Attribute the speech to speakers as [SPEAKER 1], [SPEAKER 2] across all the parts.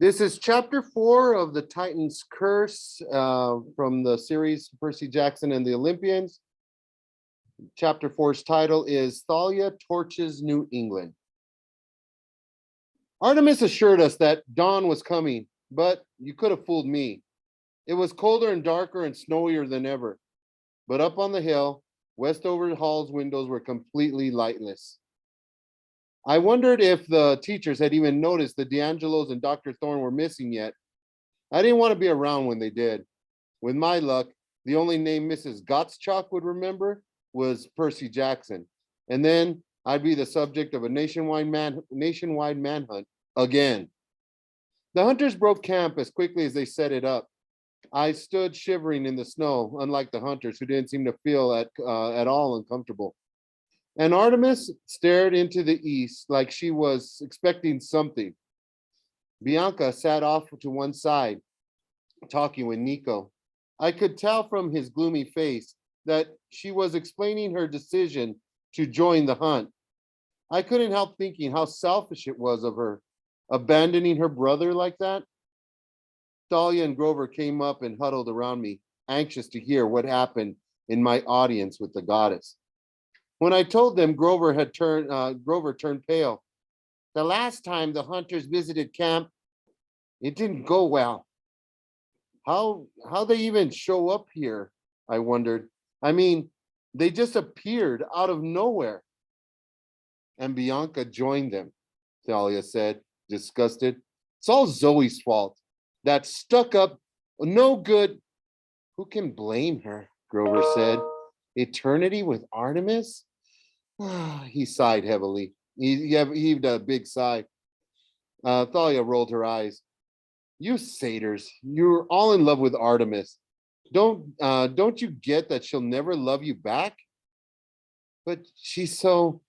[SPEAKER 1] This is chapter 4 of the Titan's Curse from the series Percy Jackson and the Olympians. Chapter four's title is Thalia Torches New England. Artemis assured us that dawn was coming, but you could have fooled me. It was colder and darker and snowier than ever. But up on the hill, Westover Hall's windows were completely lightless. I wondered if the teachers had even noticed the D'Angelos and Dr. Thorne were missing yet. I didn't want to be around when they did. With my luck, the only name Mrs. Gottschalk would remember was Percy Jackson. And then I'd be the subject of a nationwide manhunt again. The hunters broke camp as quickly as they set it up. I stood shivering in the snow, unlike the hunters who didn't seem to feel at all uncomfortable. And Artemis stared into the east like she was expecting something. Bianca sat off to one side, talking with Nico. I could tell from his gloomy face that she was explaining her decision to join the hunt. I couldn't help thinking how selfish it was of her, abandoning her brother like that. Thalia and Grover came up and huddled around me, anxious to hear what happened in my audience with the goddess. When I told them, Grover turned pale. The last time the hunters visited camp, it didn't go well. How they even show up here? I wondered. I mean, they just appeared out of nowhere. And Bianca joined them, Thalia said, disgusted. It's all Zoe's fault. That stuck up, no good. Who can blame her? Grover said. Eternity with Artemis? He sighed heavily. He heaved a big sigh. Thalia rolled her eyes. You satyrs, you're all in love with Artemis. Don't you get that she'll never love you back? But she's so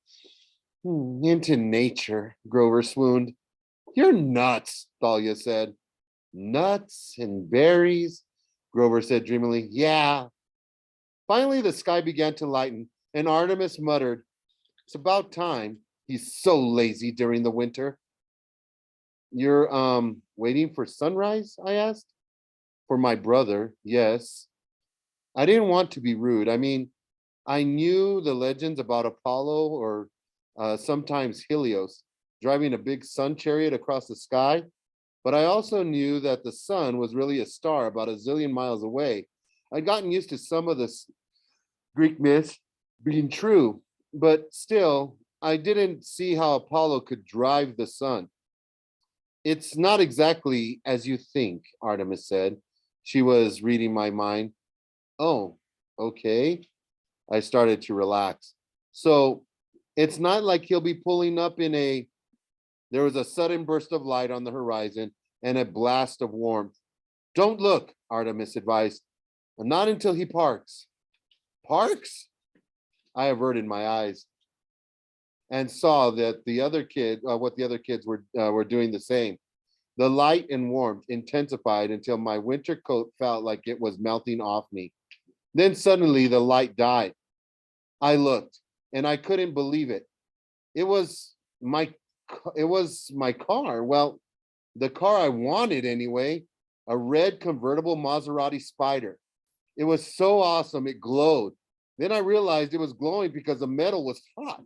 [SPEAKER 1] into nature, Grover swooned. You're nuts, Thalia said. Nuts and berries, Grover said dreamily. Yeah. Finally, the sky began to lighten, and Artemis muttered, it's about time. He's so lazy during the winter. You're waiting for sunrise? I asked. For my brother, yes. I didn't want to be rude. I mean, I knew the legends about Apollo or sometimes Helios driving a big sun chariot across the sky, but I also knew that the sun was really a star about a zillion miles away. I'd gotten used to some of the Greek myths being true, but still, I didn't see how Apollo could drive the sun. It's not exactly as you think, Artemis said. She was reading my mind. Oh, okay. I started to relax. So it's not like he'll be pulling up in a. There was a sudden burst of light on the horizon and a blast of warmth. Don't look, Artemis advised. Not until he parks. Parks? I averted my eyes and saw that what the other kids were doing the same. The light and warmth intensified until my winter coat felt like it was melting off me. Then suddenly the light died. I looked, and I couldn't believe it. It was my car. Well, the car I wanted anyway, a red convertible Maserati Spider. It was so awesome, it glowed. Then I realized it was glowing because the metal was hot.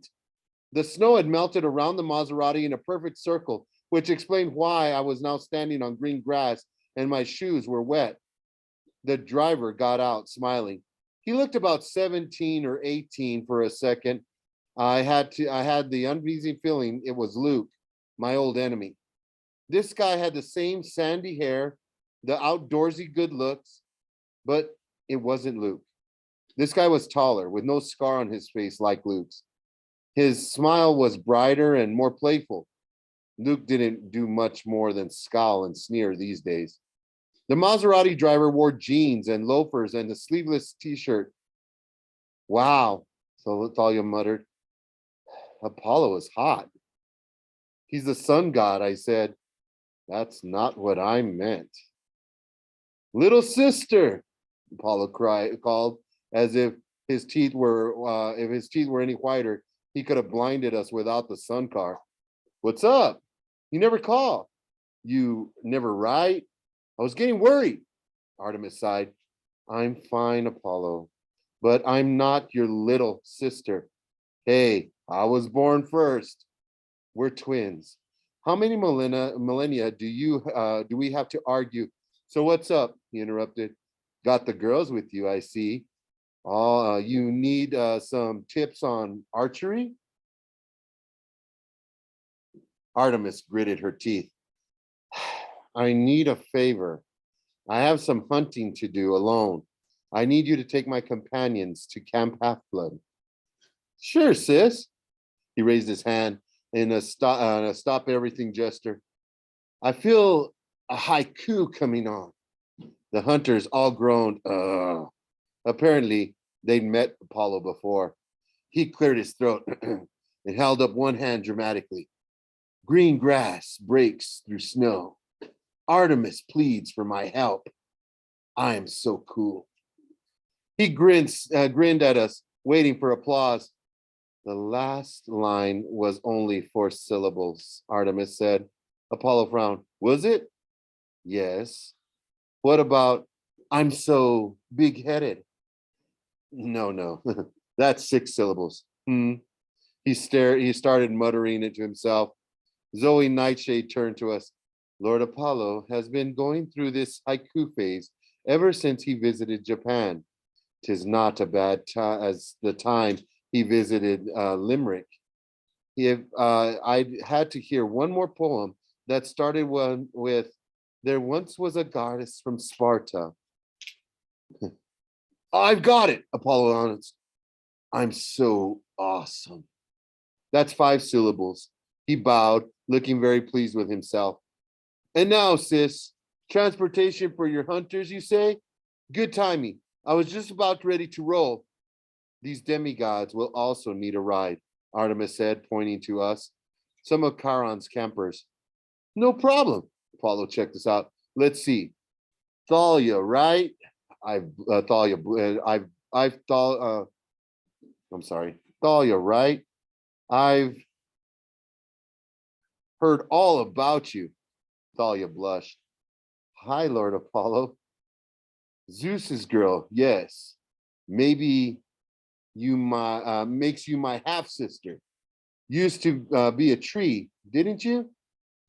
[SPEAKER 1] The snow had melted around the Maserati in a perfect circle, which explained why I was now standing on green grass and my shoes were wet. The driver got out, smiling. He looked about 17 or 18 for a second. I had the uneasy feeling it was Luke, my old enemy. This guy had the same sandy hair, the outdoorsy good looks, but it wasn't Luke. This guy was taller, with no scar on his face like Luke's. His smile was brighter and more playful. Luke didn't do much more than scowl and sneer these days. The Maserati driver wore jeans and loafers and a sleeveless t-shirt. Wow, so Thalia muttered. Apollo is hot. He's the sun god, I said. That's not what I meant. Little sister, Apollo called, as if his teeth were any whiter, he could have blinded us without the sun car. What's up? You never call. You never write? I was getting worried. Artemis sighed. I'm fine, Apollo, but I'm not your little sister. Hey, I was born first. We're twins. How many millennia do we have to argue? So what's up? He interrupted. Got the girls with you, I see. Oh, you need some tips on archery? Artemis gritted her teeth. I need a favor. I have some hunting to do alone. I need you to take my companions to Camp Half Blood. Sure, sis. He raised his hand in a stop everything gesture. I feel a haiku coming on. The hunters all groaned. Apparently, they'd met Apollo before. He cleared his throat and held up one hand dramatically. Green grass breaks through snow. Artemis pleads for my help. I am so cool. He grinned at us, waiting for applause. The last line was only 4 syllables, Artemis said. Apollo frowned. Was it? Yes. What about, I'm so big-headed? No. That's 6 syllables. He started muttering it to himself. Zoe Nightshade turned to us. Lord Apollo has been going through this haiku phase ever since he visited Japan. 'Tis not a bad time as the time he visited Limerick. I had to hear one more poem that started one with, there once was a goddess from Sparta. I've got it, Apollo announced. I'm so awesome. That's 5 syllables. He bowed, looking very pleased with himself. And now, sis, transportation for your hunters, you say? Good timing. I was just about ready to roll. These demigods will also need a ride, Artemis said, pointing to us. Some of Charon's campers. No problem. Apollo checked us out. Let's see. Thalia, right? I'm sorry. Thalia, right? I've heard all about you. Thalia blushed. Hi, Lord Apollo. Zeus's girl, yes. Maybe makes you my half sister. Used to be a tree, didn't you?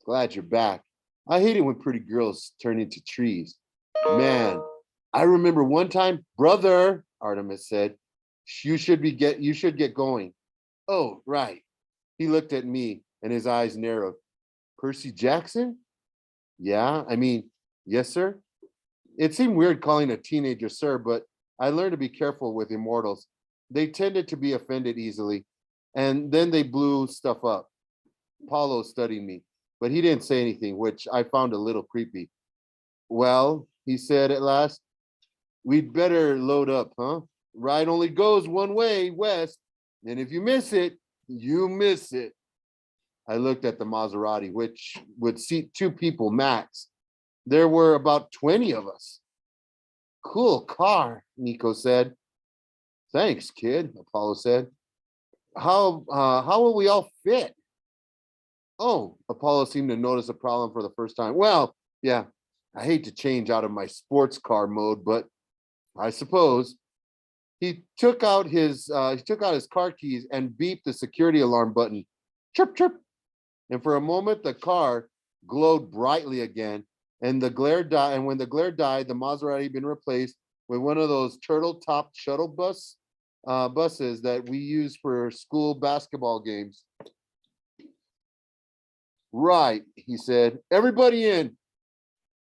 [SPEAKER 1] Glad you're back. I hate it when pretty girls turn into trees. Man, I remember one time, brother, Artemis said, you should get going. Oh, right. He looked at me and his eyes narrowed. Percy Jackson? Yeah, yes, sir. It seemed weird calling a teenager sir, but I learned to be careful with immortals. They tended to be offended easily, and then they blew stuff up. Paulo studied me, but he didn't say anything, which I found a little creepy. Well, he said at last, we'd better load up, huh? Ride only goes one way, west, and if you miss it, you miss it. I looked at the Maserati, which would seat 2 people max. There were about 20 of us. Cool car, Nico said. Thanks, kid, Apollo said. How will we all fit? Oh, Apollo seemed to notice a problem for the first time. Well, yeah, I hate to change out of my sports car mode, but I suppose. He took out his car keys and beeped the security alarm button. Chirp, chirp. And for a moment, the car glowed brightly again. And when the glare died, the Maserati had been replaced with one of those turtle-topped shuttle buses that we use for school basketball games. Right, he said. Everybody in.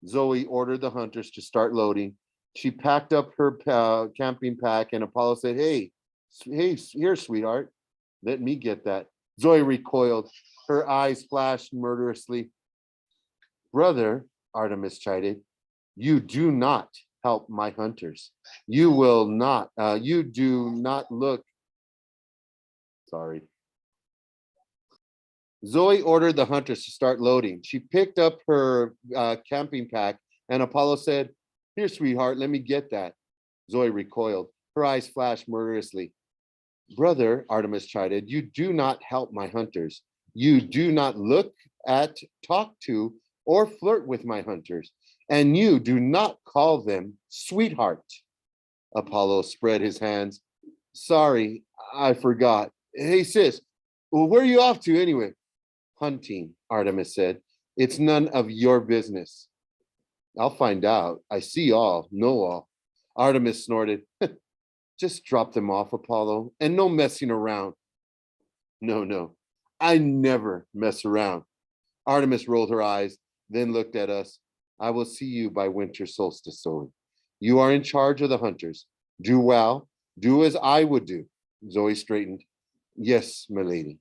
[SPEAKER 1] Zoe ordered the hunters to start loading. She packed up her camping pack, and Apollo said, hey, here, sweetheart. Let me get that. Zoe recoiled. Her eyes flashed murderously. Brother, Artemis chided, you do not help my hunters. You do not look. Sorry. Zoe ordered the hunters to start loading. She picked up her camping pack, and Apollo said, here, sweetheart, let me get that. Zoe recoiled. Her eyes flashed murderously. Brother, Artemis chided, you do not help my hunters. You do not look at, talk to, or flirt with my hunters, and you do not call them sweetheart. Apollo spread his hands. Sorry, I forgot. Hey, sis, well, where are you off to anyway? Hunting, Artemis said. It's none of your business. I'll find out. I see all, know all. Artemis snorted. Just drop them off, Apollo, and no messing around. No, no, I never mess around. Artemis rolled her eyes, then looked at us. I will see you by winter solstice, Zoe. You are in charge of the hunters. Do well. Do as I would do. Zoe straightened. Yes, milady.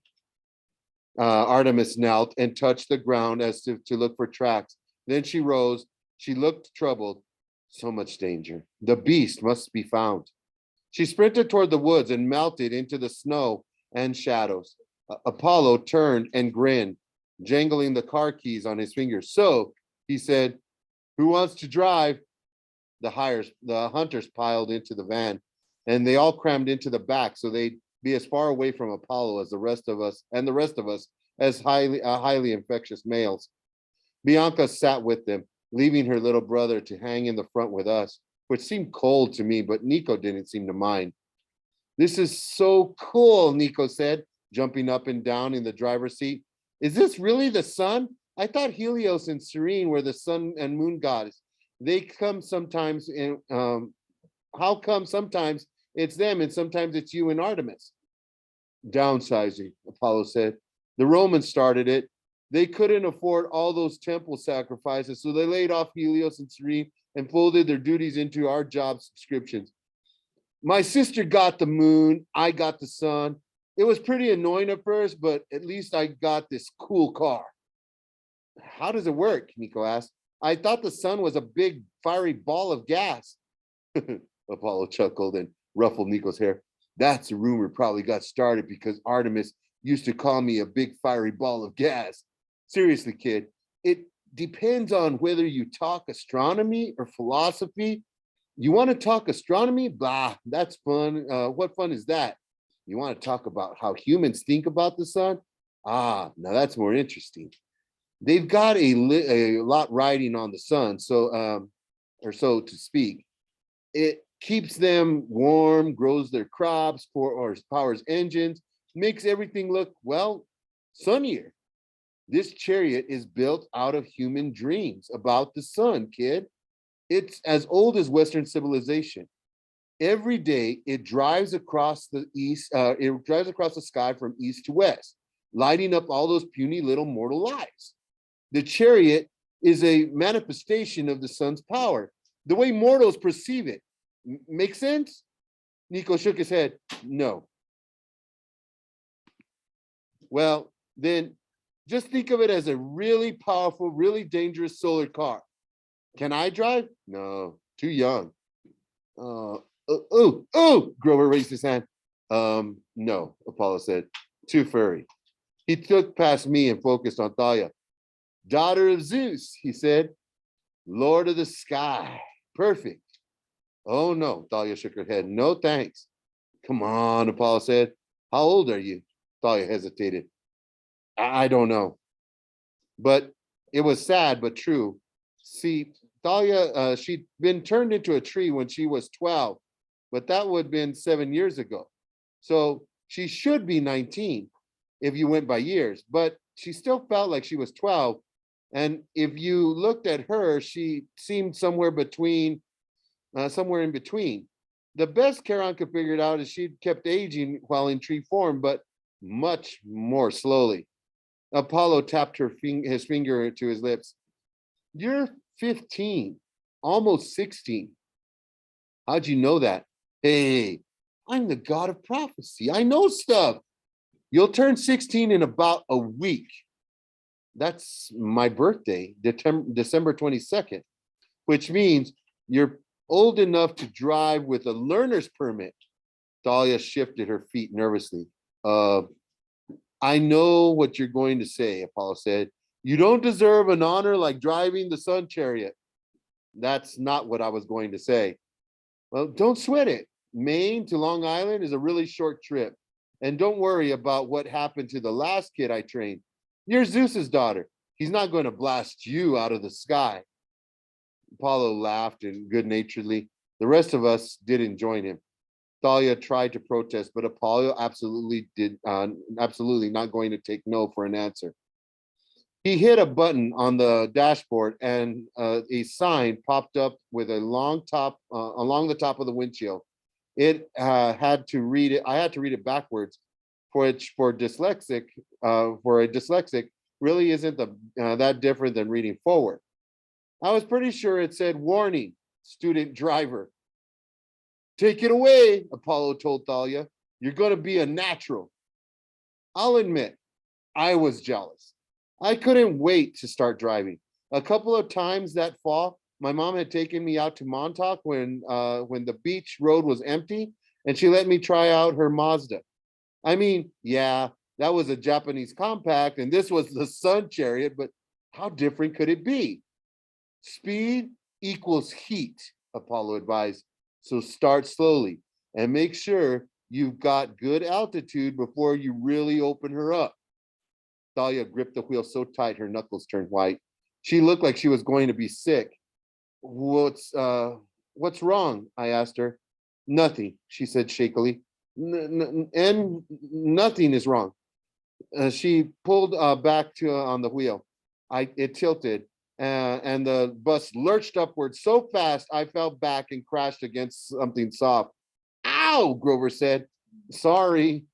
[SPEAKER 1] Artemis knelt and touched the ground as if to look for tracks. Then she rose. She looked troubled. So much danger. The beast must be found. She sprinted toward the woods and melted into the snow and shadows. Apollo turned and grinned, jangling the car keys on his fingers. So, he said, who wants to drive? The hunters piled into the van, and they all crammed into the back so they'd be as far away from Apollo as the rest of us as highly infectious males. Bianca sat with them, leaving her little brother to hang in the front with us, which seemed cold to me, but Nico didn't seem to mind. This is so cool, Nico said, jumping up and down in the driver's seat. Is this really the sun? I thought Helios and Serene were the sun and moon goddess. They come sometimes in, how come sometimes it's them and sometimes it's you and Artemis? Downsizing, Apollo said. The Romans started it. They couldn't afford all those temple sacrifices, so they laid off Helios and Serene and folded their duties into our job subscriptions. My sister got the moon, I got the sun. It was pretty annoying at first, but at least I got this cool car. How does it work? Nico asked. I thought the sun was a big fiery ball of gas. Apollo chuckled and ruffled Nico's hair. That's a rumor probably got started because Artemis used to call me a big fiery ball of gas. Seriously, kid, it depends on whether you talk astronomy or philosophy. You want to talk astronomy? Bah, that's fun. What fun is that? You want to talk about how humans think about the sun? Ah, now that's more interesting. They've got a lot riding on the sun, so or so to speak. It keeps them warm, grows their crops, or powers engines, makes everything look, well, sunnier. This chariot is built out of human dreams about the sun, kid. It's as old as Western civilization. Every day it drives across the sky from east to west, lighting up all those puny little mortal lives. The chariot is a manifestation of the sun's power, the way mortals perceive it. Make sense? Nico shook his head. No. Well, then just think of it as a really powerful, really dangerous solar car. Can I drive? No, too young. Grover raised his hand. No, Apollo said. Too furry. He took past me and focused on Thalia. Daughter of Zeus, he said. Lord of the sky. Perfect. Oh no, Thalia shook her head. No thanks. Come on, Apollo said. How old are you? Thalia hesitated. I don't know. But it was sad but true. See, Thalia, she'd been turned into a tree when she was 12, but that would have been 7 years ago. So she should be 19 if you went by years, but she still felt like she was 12. And if you looked at her, she seemed somewhere in between. The best Charon could figure it out is she'd kept aging while in tree form, but much more slowly. Apollo tapped his finger to his lips. You're 15, almost 16. How'd you know that? Hey, I'm the god of prophecy. I know stuff. You'll turn 16 in about a week. That's my birthday, December 22nd, which means you're old enough to drive with a learner's permit. Thalia shifted her feet nervously. I know what you're going to say, Apollo said. You don't deserve an honor like driving the sun chariot. That's not what I was going to say. Well, don't sweat it. Maine to Long Island is a really short trip. And don't worry about what happened to the last kid I trained. You're Zeus's daughter. He's not going to blast you out of the sky. Apollo laughed and good-naturedly. The rest of us didn't join him. Thalia tried to protest, but Apollo absolutely not going to take no for an answer. He hit a button on the dashboard, and a sign popped up with a long top along the top of the windshield. It had to read it. I had to read it backwards, for a dyslexic. For a dyslexic, really isn't that different than reading forward. I was pretty sure it said, "Warning, student driver." "Take it away," Apollo told Thalia. "You're going to be a natural." I'll admit, I was jealous. I couldn't wait to start driving. A couple of times that fall, my mom had taken me out to Montauk when the beach road was empty, and she let me try out her Mazda. I mean, yeah, that was a Japanese compact, and this was the Sun Chariot, but how different could it be? Speed equals heat, Apollo advised. So start slowly and make sure you've got good altitude before you really open her up. Thalia gripped the wheel so tight her knuckles turned white. She looked like she was going to be sick. What's wrong? I asked her. Nothing, she said shakily. And nothing is wrong. She pulled back to on the wheel. It tilted, and the bus lurched upward so fast I fell back and crashed against something soft. Ow, Grover said. Sorry.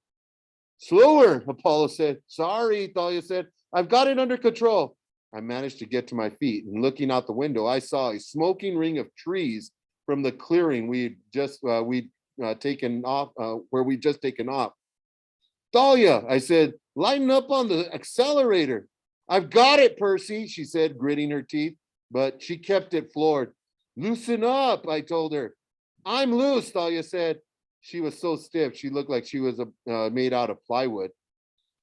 [SPEAKER 1] Slower, Apollo said. Sorry, Thalia said. I've got it under control. I managed to get to my feet, and looking out the window, I saw a smoking ring of trees from the clearing we'd taken off, where we'd just taken off. Thalia, I said, lighten up on the accelerator. I've got it, Percy, she said, gritting her teeth, but she kept it floored. Loosen up, I told her. I'm loose, Thalia said. She was so stiff, she looked like she was made out of plywood.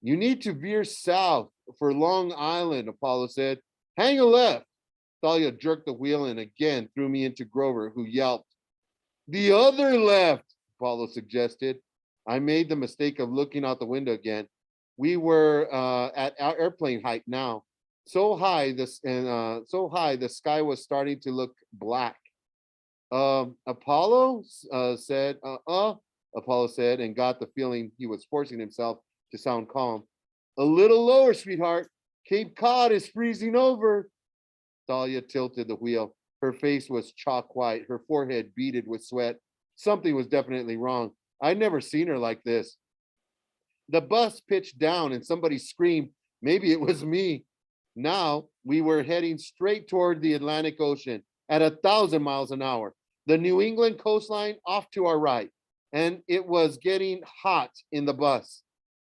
[SPEAKER 1] You need to veer south for Long Island, Apollo said. Hang a left. Thalia jerked the wheel and again threw me into Grover, who yelped. The other left, Apollo suggested. I made the mistake of looking out the window again. We were at our airplane height now. So high, the sky was starting to look black. Apollo said, Apollo said, and got the feeling he was forcing himself to sound calm. A little lower, sweetheart. Cape Cod is freezing over. Thalia tilted the wheel. Her face was chalk white, her forehead beaded with sweat. Something was definitely wrong. I'd never seen her like this. The bus pitched down and somebody screamed. Maybe it was me. Now we were heading straight toward the Atlantic Ocean at 1,000 miles an hour. The New England coastline off to our right, and it was getting hot in the bus.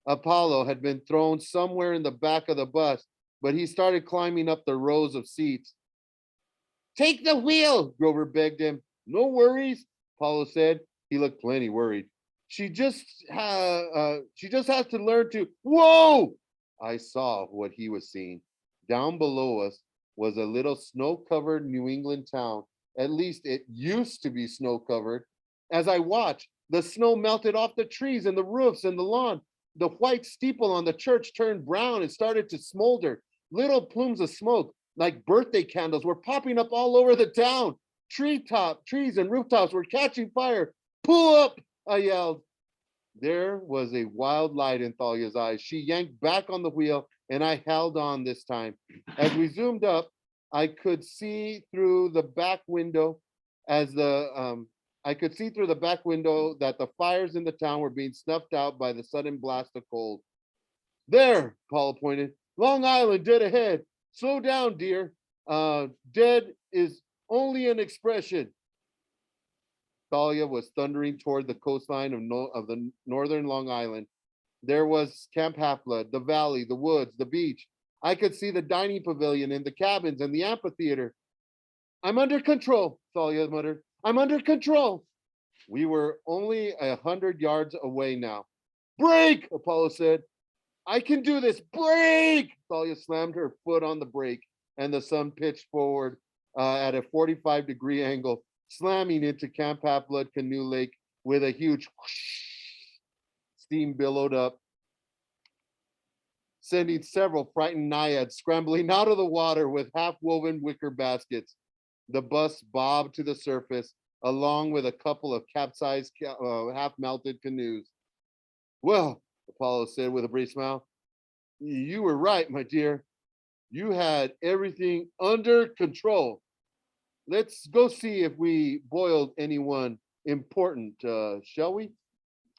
[SPEAKER 1] Apollo had been thrown somewhere in the back of the bus, but he started climbing up the rows of seats. Take the wheel, Grover begged him. No worries, Apollo said. He looked plenty worried. She just has to learn to. Whoa! I saw what he was seeing. Down below us was a little snow-covered New England town. At least it used to be snow-covered. As I watched, the snow melted off the trees and the roofs and the lawn. The white steeple on the church turned brown and started to smolder. Little plumes of smoke, like birthday candles, were popping up all over the town. Trees and rooftops were catching fire. Pull up, I yelled. There was a wild light in Thalia's eyes. She yanked back on the wheel, and I held on this time. As we zoomed up, I could see through the back window that the fires in the town were being snuffed out by the sudden blast of cold. There, Paula pointed. Long Island, dead ahead. Slow down, dear. Dead is only an expression. Thalia was thundering toward the coastline of the northern Long Island. There was Camp Half-Blood, the valley, the woods, the beach. I could see the dining pavilion and the cabins and the amphitheater. I'm under control, Thalia muttered. I'm under control. We were only 100 yards away now. Brake, Apollo said. I can do this. Brake! Thalia slammed her foot on the brake, and the sun pitched forward at a 45-degree angle, slamming into Camp Half-Blood Canoe Lake with a huge whoosh. Steam billowed up. sending several frightened naiads scrambling out of the water with half-woven wicker baskets. The bus bobbed to the surface, along with a couple of capsized, half-melted canoes. Well, Apollo said with a brief smile, you were right, my dear. You had everything under control. Let's go see if we boiled anyone important, shall we?